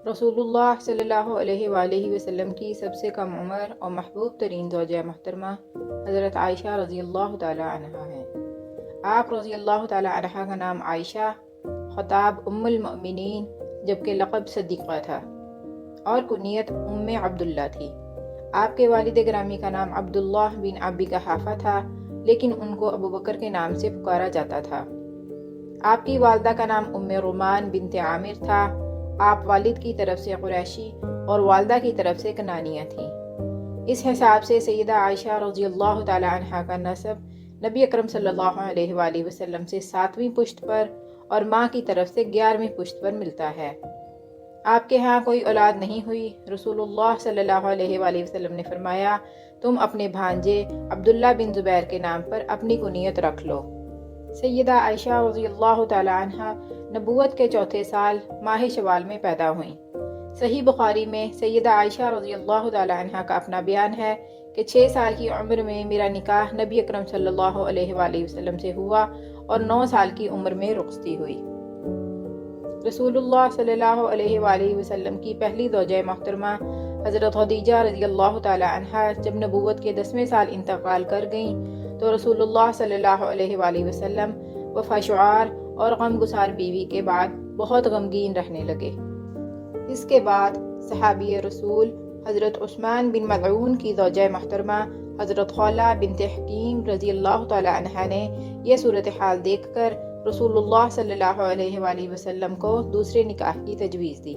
رسول اللہ صلی اللہ علیہ وآلہ وسلم کی سب سے کم عمر اور محبوب ترین زوجہ محترمہ حضرت عائشہ رضی اللہ تعالی عنہا ہیں۔ آپ رضی اللہ تعالی عنہا کا نام عائشہ، خطاب ام المؤمنین جبکہ لقب صدیقہ تھا، اور کنیت ام عبداللہ تھی۔ آپ کے والد گرامی کا نام عبداللہ بن ابی قحافہ تھا، لیکن ان کو ابو بکر کے نام سے پکارا جاتا تھا۔ آپ کی والدہ کا نام ام رومان بنت عامر تھا۔ آپ والد کی طرف سے قریشی اور والدہ کی طرف سے کنانیہ تھیں۔ اس حساب سے سیدہ عائشہ رضی اللہ تعالی عنہا کا نسب نبی اکرم صلی اللہ علیہ وآلہ وسلم سے 7ویں پشت پر اور ماں کی طرف سے 11ویں پشت پر ملتا ہے۔ آپ کے ہاں کوئی اولاد نہیں ہوئی۔ رسول اللہ صلی اللہ علیہ وآلہ وسلم نے فرمایا، تم اپنے بھانجے عبداللہ بن زبیر کے نام پر اپنی کنیت رکھ لو۔ سیدہ عائشہ رضی اللہ تعالی عنہا نبوت کے چوتھے سال ماہ شوال میں پیدا ہوئیں۔ صحیح بخاری میں سیدہ عائشہ رضی اللہ تعالی عنہا کا اپنا بیان ہے کہ 6 سال کی عمر میں میرا نکاح نبی اکرم صلی اللہ علیہ وآلہ وسلم سے ہوا اور 9 سال کی عمر میں رخصتی ہوئی۔ رسول اللہ صلی اللہ علیہ وآلہ وسلم کی پہلی زوجہ محترمہ حضرت خدیجہ رضی اللہ تعالی عنہا جب نبوت کے 10ویں سال انتقال کر گئیں تو رسول اللہ صلی اللہ علیہ وآلہ وسلم وفا شعار اور غم گسار بیوی کے بعد بہت غمگین رہنے لگے۔ اس کے بعد صحابی رسول حضرت عثمان بن مظعون کی زوجہ محترمہ حضرت خولہ بنت حکیم رضی اللہ تعالی عنہا نے یہ صورتحال دیکھ کر رسول اللہ صلی اللہ علیہ وآلہ وسلم کو دوسرے نکاح کی تجویز دی۔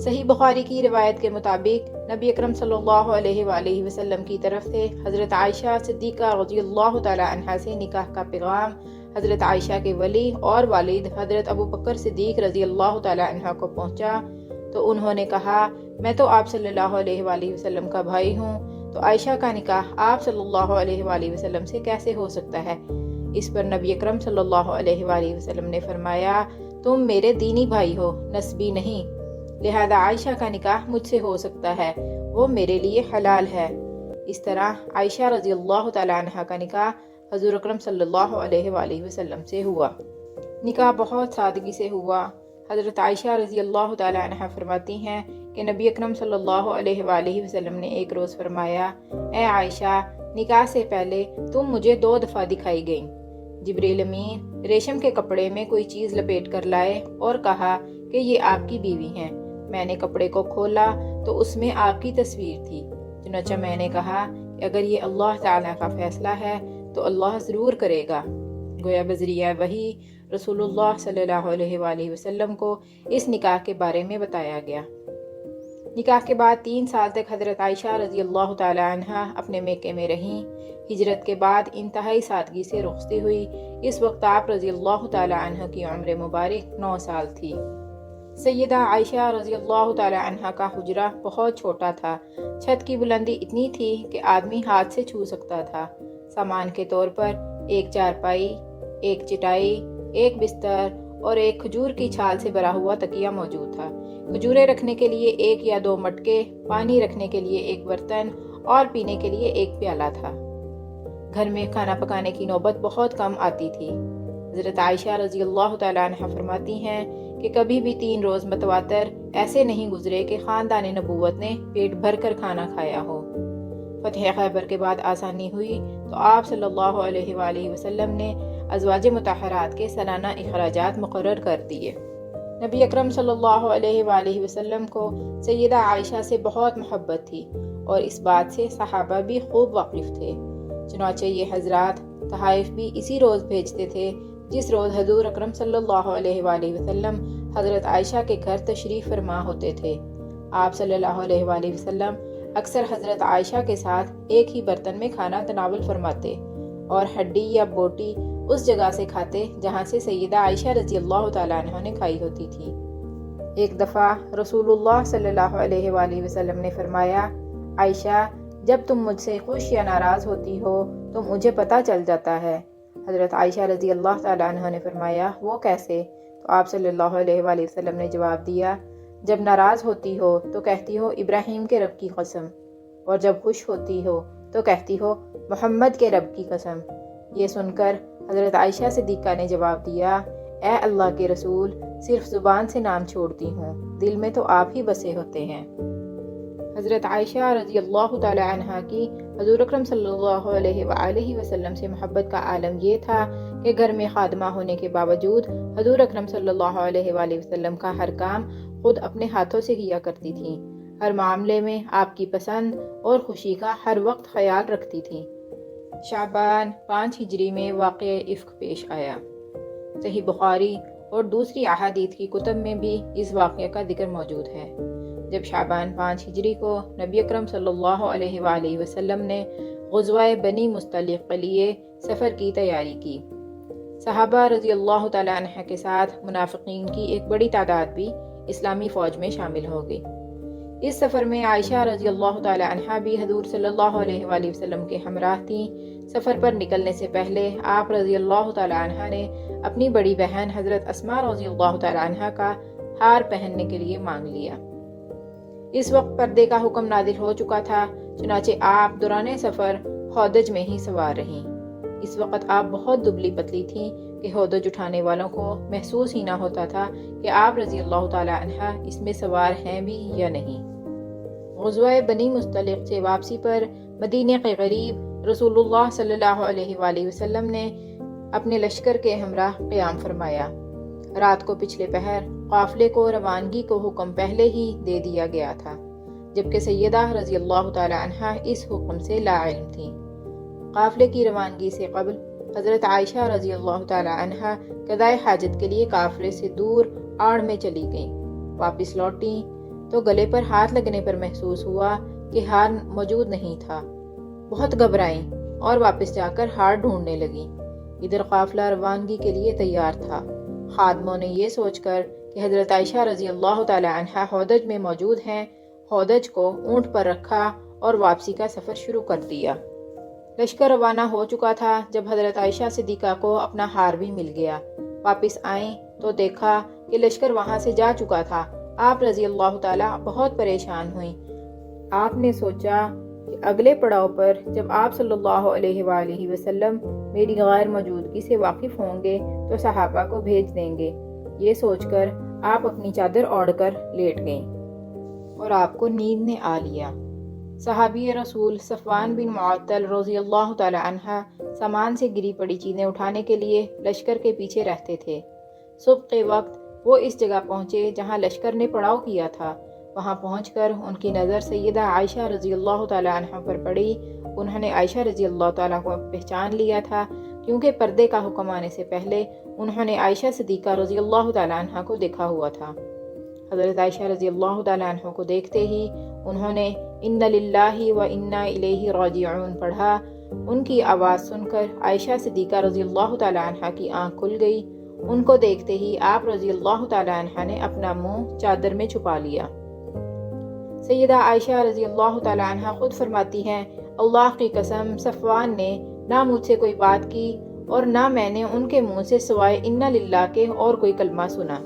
صحیح بخاری کی روایت کے مطابق نبی اکرم صلی اللہ علیہ وآلہ وسلم کی طرف سے حضرت عائشہ صدیقہ رضی اللہ تعالی عنہا سے نکاح کا پیغام حضرت عائشہ کے ولی اور والد حضرت ابو بکر صدیق رضی اللہ تعالی عنہ کو پہنچا تو انہوں نے کہا، میں تو آپ صلی اللہ علیہ وآلہ وسلم کا بھائی ہوں، تو عائشہ کا نکاح آپ صلی اللہ علیہ وآلہ وسلم سے کیسے ہو سکتا ہے؟ اس پر نبی اکرم صلی اللہ علیہ وآلہ وسلم نے فرمایا، تم میرے دینی بھائی ہو، نسبی نہیں، لہذا عائشہ کا نکاح مجھ سے ہو سکتا ہے، وہ میرے لیے حلال ہے۔ اس طرح عائشہ رضی اللہ تعالی عنہا کا نکاح حضور اکرم صلی اللہ علیہ وآلہ وسلم سے ہوا۔ نکاح بہت سادگی سے ہوا۔ حضرت عائشہ رضی اللہ تعالی عنہا فرماتی ہیں کہ نبی اکرم صلی اللہ علیہ وآلہ وسلم نے ایک روز فرمایا، اے عائشہ، نکاح سے پہلے تم مجھے 2 دفعہ دکھائی گئیں۔ جبریل امین ریشم کے کپڑے میں کوئی چیز لپیٹ کر لائے اور کہا کہ یہ آپ کی بیوی ہیں۔ میں نے کپڑے کو کھولا تو اس میں آپ کی تصویر تھی، چنانچہ میں نے کہا کہ اگر یہ اللہ تعالیٰ کا فیصلہ ہے تو اللہ ضرور کرے گا۔ گویا بذریعہ وحی رسول اللہ صلی اللہ علیہ وآلہ وسلم کو اس نکاح کے بارے میں بتایا گیا۔ نکاح کے بعد 3 سال تک حضرت عائشہ رضی اللہ تعالی عنہا اپنے میکے میں رہیں۔ ہجرت کے بعد انتہائی سادگی سے رخصتی ہوئی۔ اس وقت آپ رضی اللہ تعالی عنہ کی عمر مبارک 9 سال تھی۔ سیدہ عائشہ رضی اللہ تعالی عنہا کا حجرہ بہت چھوٹا تھا۔ چھت کی بلندی اتنی تھی کہ آدمی ہاتھ سے چھو سکتا تھا۔ سامان کے طور پر ایک چارپائی، ایک چٹائی، ایک بستر اور ایک کھجور کی چھال سے بھرا ہوا تکیہ موجود تھا۔ کھجوریں رکھنے کے لیے 1 یا 2 مٹکے، پانی رکھنے کے لیے 1 برتن اور پینے کے لیے 1 پیالہ تھا۔ گھر میں کھانا پکانے کی نوبت بہت کم آتی تھی۔ حضرت عائشہ رضی اللہ تعالی عنہا فرماتی ہیں کہ کبھی بھی 3 روز متواتر ایسے نہیں گزرے کہ خاندان نبوت نے پیٹ بھر کر کھانا کھایا ہو۔ فتح خیبر کے بعد آسانی ہوئی تو آپ صلی اللہ علیہ وآلہ وسلم نے ازواج مطہرات کے سالانہ اخراجات مقرر کر دیے۔ نبی اکرم صلی اللہ علیہ وآلہ وسلم کو سیدہ عائشہ سے بہت محبت تھی اور اس بات سے صحابہ بھی خوب واقف تھے، چنانچہ یہ حضرات تحائف بھی اسی روز بھیجتے تھے جس روز حضور اکرم صلی اللہ علیہ وآلہ وسلم حضرت عائشہ کے گھر تشریف فرما ہوتے تھے۔ آپ صلی اللہ علیہ وآلہ وسلم اکثر حضرت عائشہ کے ساتھ ایک ہی برتن میں کھانا تناول فرماتے اور ہڈی یا بوٹی اس جگہ سے کھاتے جہاں سے سیدہ عائشہ رضی اللہ تعالیٰ عنہ نے کھائی ہوتی تھی۔ ایک دفعہ رسول اللہ صلی اللہ علیہ وآلہ وسلم نے فرمایا، عائشہ، جب تم مجھ سے خوش یا ناراض ہوتی ہو تو مجھے پتہ چل جاتا ہے۔ حضرت عائشہ رضی اللہ تعالیٰ عنہ نے فرمایا، وہ کیسے؟ تو آپ صلی اللہ علیہ وآلہ وسلم نے جواب دیا، جب ناراض ہوتی ہو تو کہتی ہو ابراہیم کے رب کی قسم، اور جب خوش ہوتی ہو تو کہتی ہو محمد کے رب کی قسم۔ یہ سن کر حضرت عائشہ صدیقہ نے جواب دیا، اے اللہ کے رسول، صرف زبان سے نام چھوڑتی ہوں، دل میں تو آپ ہی بسے ہوتے ہیں۔ حضرت عائشہ رضی اللہ تعالی عنہا کی حضور اکرم صلی اللہ علیہ وآلہ وسلم سے محبت کا عالم یہ تھا کہ گھر میں خادمہ ہونے کے باوجود حضور اکرم صلی اللہ علیہ وآلہ وسلم کا ہر کام خود اپنے ہاتھوں سے کیا کرتی تھیں، ہر معاملے میں آپ کی پسند اور خوشی کا ہر وقت خیال رکھتی تھیں۔ شعبان 5 ہجری میں واقعہ افک پیش آیا۔ صحیح بخاری اور دوسری احادیث کی کتب میں بھی اس واقعہ کا ذکر موجود ہے، جب شعبان 5 ہجری کو نبی اکرم صلی اللہ علیہ وآلہ وسلم نے غزوہ بنی مصطلق کے لیے سفر کی تیاری کی۔ صحابہ رضی اللہ تعالیٰ عنہ کے ساتھ منافقین کی ایک بڑی تعداد بھی اسلامی فوج میں شامل ہو گئی۔ اس سفر میں عائشہ رضی اللہ تعالیٰ عنہ بھی حضور صلی اللہ علیہ وآلہ وسلم کے ہمراہ تھیں۔ سفر پر نکلنے سے پہلے آپ رضی اللہ تعالیٰ عنہ نے اپنی بڑی بہن حضرت اسماء رضی اللہ تعالیٰ عنہ کا ہار پہننے کے لیے مانگ لیا۔ اس وقت پردے کا حکم نازل ہو چکا تھا، چنانچہ آپ دوران سفر ہودج میں ہی سوار رہیں۔ اس وقت آپ بہت دبلی پتلی تھیں کہ ہودج اٹھانے والوں کو محسوس ہی نہ ہوتا تھا کہ آپ رضی اللہ تعالیٰ عنہ اس میں سوار ہیں بھی یا نہیں۔ غزوہ بنی مصطلق سے واپسی پر مدینے کے قریب رسول اللہ صلی اللہ علیہ وآلہ وسلم نے اپنے لشکر کے ہمراہ قیام فرمایا۔ رات کو پچھلے پہر قافلے کو روانگی کو حکم پہلے ہی دے دیا گیا تھا، جبکہ سیدہ رضی اللہ تعالی عنہا اس حکم سے لا علم تھیں۔ قافلے کی روانگی سے قبل حضرت عائشہ رضی اللہ تعالی عنہا قضاء حاجت کے لیے قافلے سے دور آڑ میں چلی گئیں۔ واپس لوٹیں تو گلے پر ہاتھ لگنے پر محسوس ہوا کہ ہار موجود نہیں تھا۔ بہت گھبرائیں اور واپس جا کر ہار ڈھونڈنے لگیں۔ ادھر قافلہ روانگی کے لیے تیار تھا۔ خادموں نے یہ سوچ کر کہ حضرت عائشہ رضی اللہ تعالی عنہا ہودج میں موجود ہیں، ہودج کو اونٹ پر رکھا اور واپسی کا سفر شروع کر دیا۔ لشکر روانہ ہو چکا تھا جب حضرت عائشہ صدیقہ کو اپنا ہار بھی مل گیا۔ واپس آئیں تو دیکھا کہ لشکر وہاں سے جا چکا تھا۔ آپ رضی اللہ تعالیٰ بہت پریشان ہوئیں۔ آپ نے سوچا کہ اگلے پڑاؤ پر جب آپ صلی اللہ علیہ وآلہ وسلم میری غیر موجودگی سے واقف ہوں گے تو صحابہ کو بھیج دیں گے۔ یہ سوچ کر آپ اپنی چادر اوڑھ کر لیٹ گئیں اور آپ کو نیند نے آ لیا۔ صحابی رسول صفوان بن معطل رضی اللہ تعالی عنہ سامان سے گری پڑی چیزیں اٹھانے کے لیے لشکر کے پیچھے رہتے تھے۔ صبح کے وقت وہ اس جگہ پہنچے جہاں لشکر نے پڑاؤ کیا تھا۔ وہاں پہنچ کر ان کی نظر سیدہ عائشہ رضی اللہ تعالی عنہ پر پڑی۔ انہوں نے عائشہ رضی اللہ تعالیٰ کو پہچان لیا تھا، کیونکہ پردے کا حکم آنے سے پہلے انہوں نے عائشہ صدیقہ رضی اللہ تعالیٰ عنہ کو دیکھا ہوا تھا۔ حضرت عائشہ رضی اللہ تعالیٰ عنہ کو دیکھتے ہی انہوں نے ان للہ و انا الیہ راجعون پڑھا۔ ان کی آواز سن کر عائشہ صدیقہ رضی اللہ تعالیٰ عنہ کی آنکھ کھل گئی۔ ان کو دیکھتے ہی آپ رضی اللہ تعالیٰ عنہ نے اپنا منہ چادر میں چھپا لیا۔ سیدہ عائشہ رضی اللہ تعالیٰ عنہ خود فرماتی ہیں، اللہ کی قسم صفوان نے نہ مجھ سے کوئی بات کی اور نہ میں نے ان کے منہ سے سوائے انا للہ کے اور کوئی کلمہ سنا۔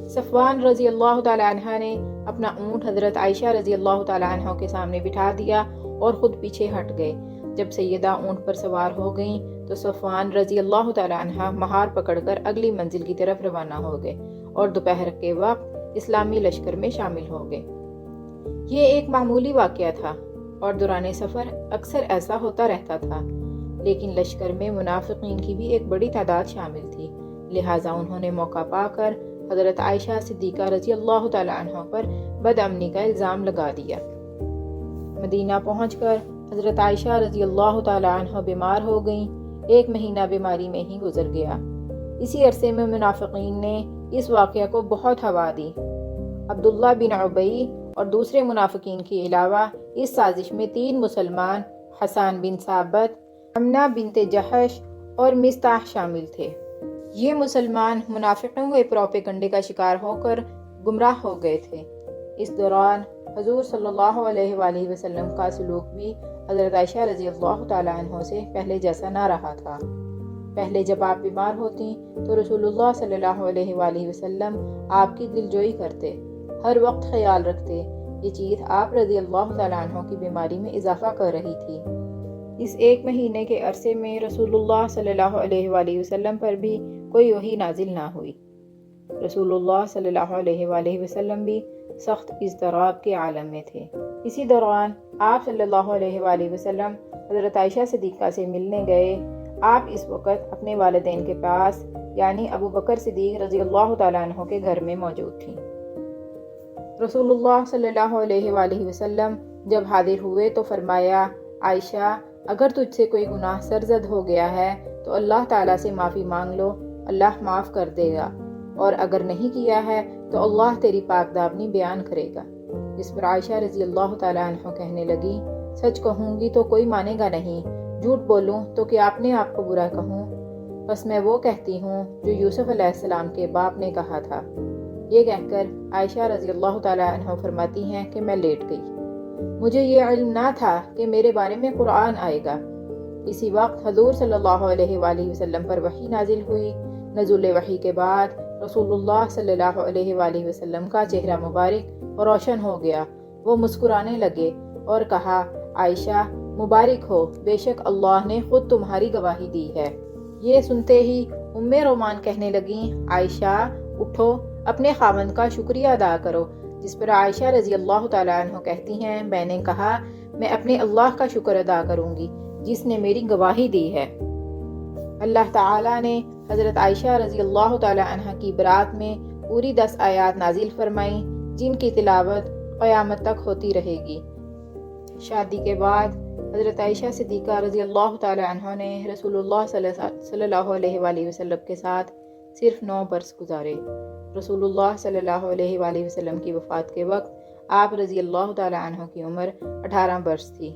صفوان رضی اللہ تعالیٰ عنہ نے اپنا اونٹ حضرت عائشہ رضی اللہ تعالیٰ عنہ کے سامنے بٹھا دیا اور خود پیچھے ہٹ گئے۔ جب سیدہ اونٹ پر سوار ہو گئیں تو صفوان رضی اللہ تعالیٰ عنہ مہار پکڑ کر اگلی منزل کی طرف روانہ ہو گئے اور دوپہر کے وقت اسلامی لشکر میں شامل ہو گئے۔ یہ ایک معمولی واقعہ تھا اور دوران سفر اکثر ایسا ہوتا رہتا تھا، لیکن لشکر میں منافقین کی بھی ایک بڑی تعداد شامل تھی، لہٰذا انہوں نے موقع پا کر حضرت عائشہ صدیقہ رضی اللہ تعالیٰ عنہ پر بدامنی کا الزام لگا دیا۔ مدینہ پہنچ کر حضرت عائشہ رضی اللہ تعالیٰ عنہ بیمار ہو گئیں۔ 1 مہینہ بیماری میں ہی گزر گیا۔ اسی عرصے میں منافقین نے اس واقعہ کو بہت ہوا دی۔ عبداللہ بن عبی اور دوسرے منافقین کے علاوہ اس سازش میں 3 مسلمان حسان بن ثابت، امنہ بنت جحش اور مستاح شامل تھے۔ یہ مسلمان منافقوں کے پروپیگنڈے کا شکار ہو کر گمراہ ہو گئے تھے۔ اس دوران حضور صلی اللہ علیہ وآلہ وسلم کا سلوک بھی حضرت عائشہ رضی اللہ تعالیٰ عنہ سے پہلے جیسا نہ رہا تھا۔ پہلے جب آپ بیمار ہوتی تو رسول اللہ صلی اللہ علیہ وآلہ وسلم آپ کی دلجوئی کرتے، ہر وقت خیال رکھتے۔ یہ چیز آپ رضی اللہ تعالیٰ عنہ کی بیماری میں اضافہ کر رہی تھی۔ اس 1 مہینے کے عرصے میں رسول اللہ صلی اللہ علیہ وآلہ وسلم پر بھی کوئی وحی نازل نہ ہوئی۔ رسول اللہ صلی اللہ علیہ وآلہ وسلم بھی سخت اضطراب کے عالم میں تھے۔ اسی دوران آپ صلی اللہ علیہ وآلہ وسلم حضرت عائشہ صدیقہ سے ملنے گئے۔ آپ اس وقت اپنے والدین کے پاس یعنی ابو بکر صدیق رضی اللہ تعالیٰ عنہ کے گھر میں موجود تھیں۔ رسول اللہ صلی اللہ علیہ وآلہ وسلم جب حاضر ہوئے تو فرمایا، عائشہ اگر تجھ سے کوئی گناہ سرزد ہو گیا ہے تو اللہ تعالیٰ سے معافی مانگ لو، اللہ معاف کر دے گا، اور اگر نہیں کیا ہے تو اللہ تیری پاک دامنی بیان کرے گا۔ جس پر عائشہ رضی اللہ تعالیٰ عنہ کہنے لگی، سچ کہوں گی تو کوئی مانے گا نہیں، جھوٹ بولوں تو کیا اپنے آپ کو برا کہوں؟ بس میں وہ کہتی ہوں جو یوسف علیہ السلام کے باپ نے کہا تھا۔ یہ کہہ کر عائشہ رضی اللہ تعالیٰ عنہ فرماتی ہیں کہ میں لیٹ گئی۔ مجھے یہ علم نہ تھا کہ میرے بارے میں قرآن آئے گا۔ اسی وقت حضور صلی اللہ علیہ وآلہ وسلم پر وحی نازل ہوئی۔ نزول وحی کے بعد رسول اللہ صلی اللہ علیہ وآلہ وسلم کا چہرہ مبارک روشن ہو گیا۔ وہ مسکرانے لگے اور کہا، عائشہ مبارک ہو، بے شک اللہ نے خود تمہاری گواہی دی ہے۔ یہ سنتے ہی ام رومان کہنے لگیں، عائشہ اٹھو، اپنے خاوند کا شکریہ ادا کرو۔ جس پر عائشہ رضی اللہ تعالیٰ عنہ کہتی ہیں، میں نے کہا میں اپنے اللہ کا شکر ادا کروں گی جس نے میری گواہی دی ہے۔ اللہ تعالیٰ نے حضرت عائشہ رضی اللہ تعالیٰ عنہ کی برات میں پوری 10 آیات نازل فرمائیں جن کی تلاوت قیامت تک ہوتی رہے گی۔ شادی کے بعد حضرت عائشہ صدیقہ رضی اللہ تعالیٰ عنہ نے رسول اللہ صلی اللہ علیہ وآلہ وسلم کے ساتھ صرف 9 برس گزارے۔ رسول اللہ صلی اللہ علیہ وآلہ وسلم کی وفات کے وقت آپ رضی اللہ تعالیٰ عنہ کی عمر 18 برس تھی۔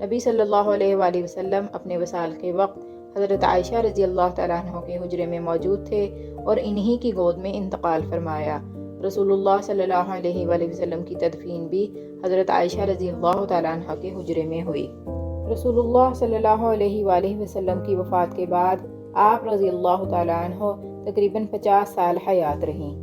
نبی صلی اللہ علیہ وآلہ وسلم اپنے وصال کے وقت حضرت عائشہ رضی اللہ تعالیٰ عنہ کے حجرے میں موجود تھے اور انہی کی گود میں انتقال فرمایا۔ رسول اللہ صلی اللہ علیہ وآلہ وسلم کی تدفین بھی حضرت عائشہ رضی اللہ تعالیٰ عنہ کے حجرے میں ہوئی۔ رسول اللہ صلی اللہ علیہ وآلہ وسلم کی وفات کے بعد آپ رضی اللہ تعالیٰ عنہ تقریباً 50 سال حیات رہیں۔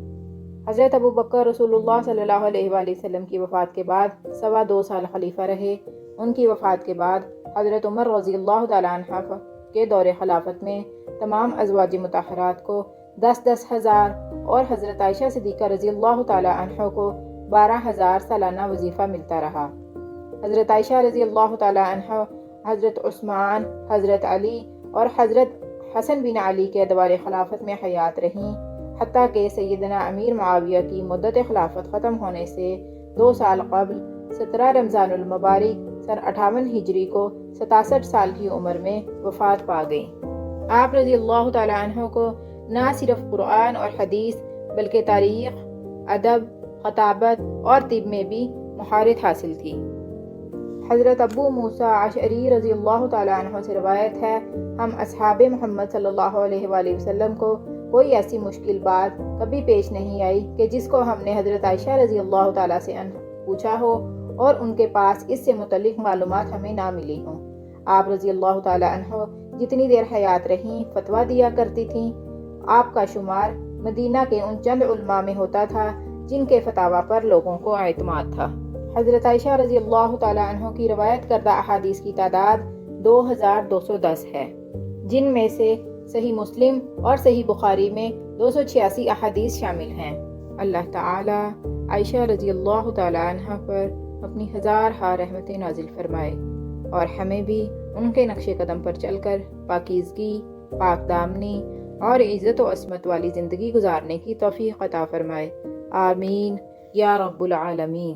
حضرت ابو بکر رسول اللہ صلی اللہ علیہ وآلہ وسلم کی وفات کے بعد 2.25 سال خلیفہ رہے۔ ان کی وفات کے بعد حضرت عمر رضی اللہ تعالیٰ عنہ کے دور خلافت میں تمام ازواج مطہرات کو 10 ہزار اور حضرت عائشہ صدیقہ رضی اللہ تعالیٰ عنہ کو 12,000 سالانہ وظیفہ ملتا رہا۔ حضرت عائشہ رضی اللہ تعالیٰ عنہ حضرت عثمان، حضرت علی اور حضرت حسن بن علی کے ادوار خلافت میں حیات رہیں، حتیٰ کہ سیدنا امیر معاویہ کی مدت خلافت ختم ہونے سے 2 سال قبل 17 رمضان المبارک سن 58 ہجری کو 67 سال کی عمر میں وفات پا گئیں۔ آپ رضی اللہ تعالیٰ عنہ کو نہ صرف قرآن اور حدیث بلکہ تاریخ، ادب، خطابت اور طب میں بھی مہارت حاصل تھی۔ حضرت ابو موسیٰ اشعری رضی اللہ تعالیٰ عنہ سے روایت ہے، ہم اصحاب محمد صلی اللہ علیہ وآلہ وسلم کو کوئی ایسی مشکل بات کبھی پیش نہیں آئی کہ جس کو ہم نے حضرت عائشہ رضی اللہ تعالیٰ سے پوچھا ہو اور ان کے پاس اس سے متعلق معلومات ہمیں نہ ملی ہوں۔ آپ رضی اللہ تعالیٰ عنہ جتنی دیر حیات رہیں فتویٰ دیا کرتی تھیں۔ آپ کا شمار مدینہ کے ان چند علماء میں ہوتا تھا جن کے فتاویٰ پر لوگوں کو اعتماد تھا۔ حضرت عائشہ رضی اللہ تعالیٰ عنہ کی روایت کردہ احادیث کی تعداد 2210 ہے، جن میں سے صحیح مسلم اور صحیح بخاری میں 286 احادیث شامل ہیں۔ اللہ تعالی عائشہ رضی اللہ تعالیٰ عنہ پر اپنی 1000 رحمتیں نازل فرمائے اور ہمیں بھی ان کے نقش قدم پر چل کر پاکیزگی، پاک دامنی اور عزت و عصمت والی زندگی گزارنے کی توفیق عطا فرمائے۔ آمین یا رب العالمین۔